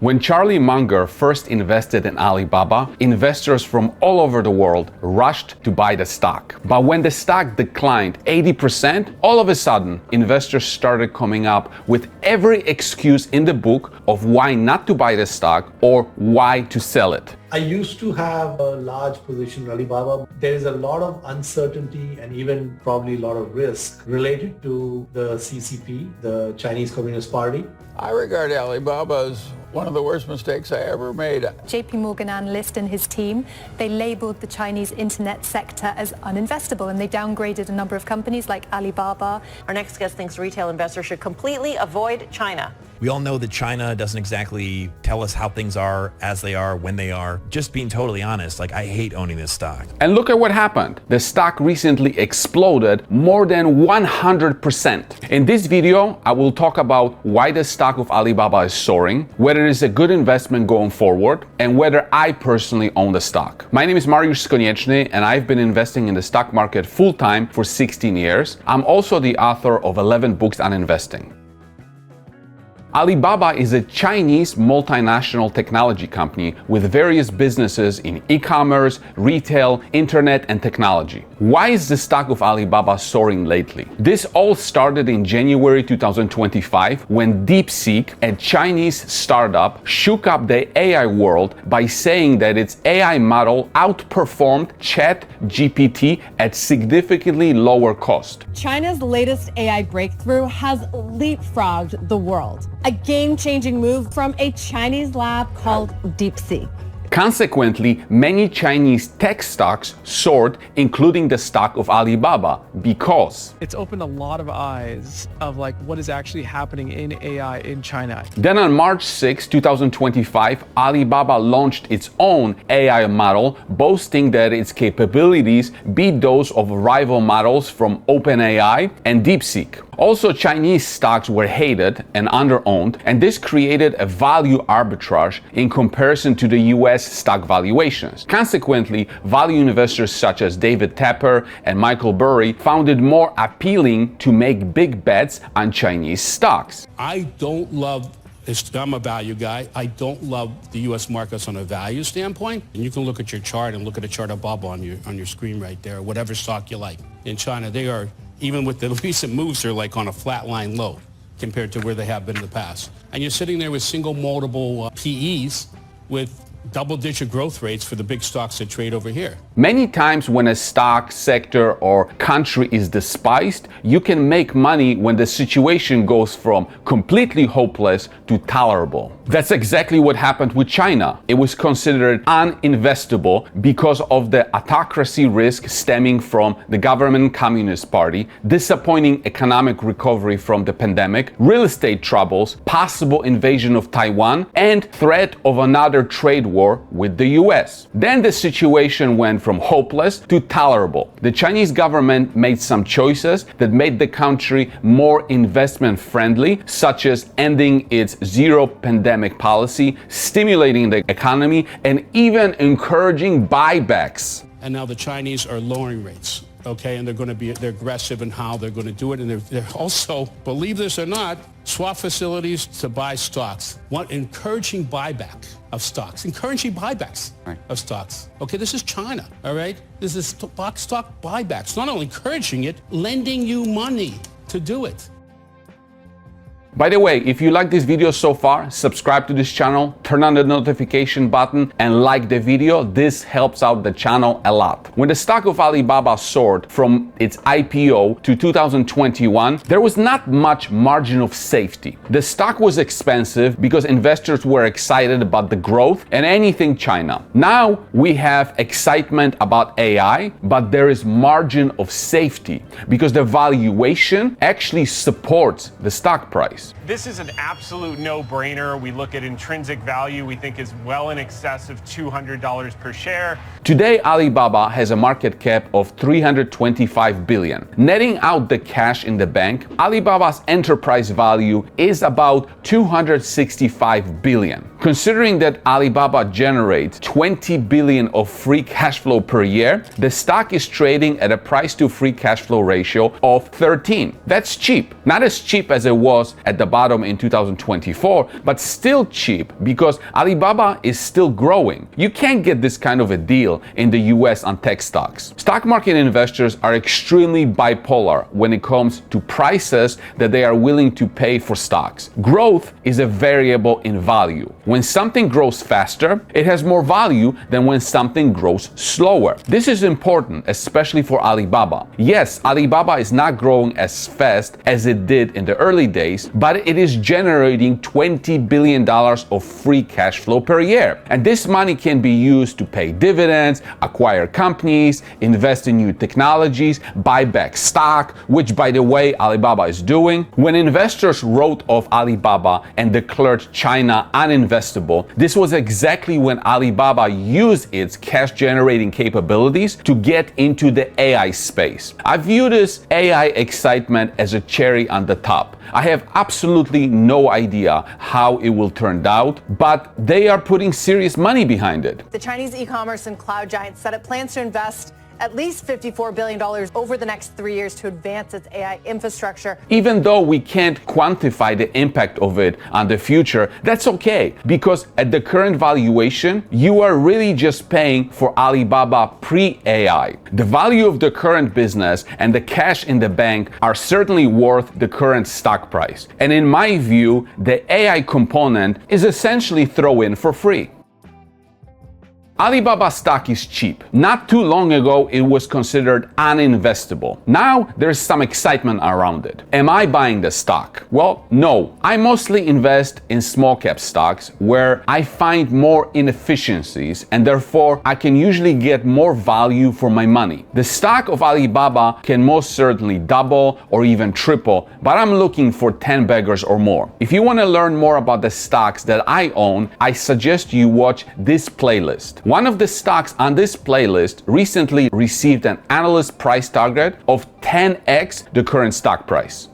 When Charlie Munger first invested in Alibaba, investors from all over the world rushed to buy the stock. But when the stock declined 80%, all of a sudden, investors started coming up with every excuse in the book of why not to buy the stock or why to sell it. I used to have a large position in Alibaba. There is a lot of uncertainty and even probably a lot of risk related to the CCP, the Chinese Communist Party. I regard Alibaba as one of the worst mistakes I ever made. JP Morgan analyst and his team, they labeled the Chinese internet sector as uninvestable, and they downgraded a number of companies like Alibaba. Our next guest thinks retail investors should completely avoid China. We all know that China doesn't exactly tell us how things are, as they are, when they are. Just being totally honest, I hate owning this stock. And look at what happened. The stock recently exploded more than 100%. In this video, I will talk about why the stock of Alibaba is soaring, whether it is a good investment going forward, and whether I personally own the stock. My name is Mariusz Konieczny, and I've been investing in the stock market full-time for 16 years. I'm also the author of 11 books on investing. Alibaba is a Chinese multinational technology company with various businesses in e-commerce, retail, internet, and technology. Why is the stock of Alibaba soaring lately? This all started in January 2025 when DeepSeek, a Chinese startup, shook up the AI world by saying that its AI model outperformed ChatGPT at significantly lower cost. China's latest AI breakthrough has leapfrogged the world. A game-changing move from a Chinese lab called DeepSeek. Consequently, many Chinese tech stocks soared, including the stock of Alibaba, because it's opened a lot of eyes of what is actually happening in AI in China. Then on March 6, 2025, Alibaba launched its own AI model, boasting that its capabilities beat those of rival models from OpenAI and DeepSeek. Also, Chinese stocks were hated and underowned, and this created a value arbitrage in comparison to the US stock valuations. Consequently, value investors such as David Tepper and Michael Burry found it more appealing to make big bets on Chinese stocks. I'm a value guy. I don't love the U.S. markets on a value standpoint. And you can look at your chart and look at a chart above on your screen right there, whatever stock you like. In China, they are, even with the recent moves, they're on a flat line low compared to where they have been in the past. And you're sitting there with single multiple PEs with double-digit growth rates for the big stocks that trade over here. Many times when a stock, sector, or country is despised, you can make money when the situation goes from completely hopeless to tolerable. That's exactly what happened with China. It was considered uninvestable because of the autocracy risk stemming from the government Communist Party, disappointing economic recovery from the pandemic, real estate troubles, possible invasion of Taiwan, and threat of another trade war with the US. Then the situation went from hopeless to tolerable. The Chinese government made some choices that made the country more investment friendly, such as ending its zero pandemic policy, stimulating the economy, and even encouraging buybacks. And now the Chinese are lowering rates. Okay, and they're aggressive in how they're going to do it, and they're also, believe this or not, swap facilities to buy stocks. Encouraging buyback of stocks, of stocks. Okay, this is China, all right? This is stock buybacks. Not only encouraging it, lending you money to do it. By the way, if you like this video so far, subscribe to this channel, turn on the notification button, and like the video. This helps out the channel a lot. When the stock of Alibaba soared from its IPO to 2021, there was not much margin of safety. The stock was expensive because investors were excited about the growth and anything China. Now we have excitement about AI, but there is margin of safety because the valuation actually supports the stock price. This is an absolute no-brainer. We look at intrinsic value, we think is well in excess of $200 per share. Today, Alibaba has a market cap of $325 billion. Netting out the cash in the bank, Alibaba's enterprise value is about $265 billion. Considering that Alibaba generates 20 billion of free cash flow per year, the stock is trading at a price to free cash flow ratio of 13. That's cheap. Not as cheap as it was at the bottom in 2024, but still cheap because Alibaba is still growing. You can't get this kind of a deal in the US on tech stocks. Stock market investors are extremely bipolar when it comes to prices that they are willing to pay for stocks. Growth is a variable in value. When something grows faster, it has more value than when something grows slower. This is important, especially for Alibaba. Yes, Alibaba is not growing as fast as it did in the early days, but it is generating $20 billion of free cash flow per year. And this money can be used to pay dividends, acquire companies, invest in new technologies, buy back stock, which by the way, Alibaba is doing. When investors wrote off Alibaba and declared China uninvestable, this was exactly when Alibaba used its cash generating capabilities to get into the AI space. I view this AI excitement as a cherry on the top. I have absolutely no idea how it will turn out, but they are putting serious money behind it. The Chinese e-commerce and cloud giant said it plans to invest at least $54 billion over the next 3 years to advance its AI infrastructure. Even though we can't quantify the impact of it on the future, that's okay, because at the current valuation, you are really just paying for Alibaba pre-AI. The value of the current business and the cash in the bank are certainly worth the current stock price. And in my view, the AI component is essentially thrown in for free. Alibaba stock is cheap. Not too long ago, it was considered uninvestable. Now, there's some excitement around it. Am I buying the stock? Well, no. I mostly invest in small cap stocks where I find more inefficiencies and therefore I can usually get more value for my money. The stock of Alibaba can most certainly double or even triple, but I'm looking for 10 beggars or more. If you want to learn more about the stocks that I own, I suggest you watch this playlist. One of the stocks on this playlist recently received an analyst price target of 10x the current stock price.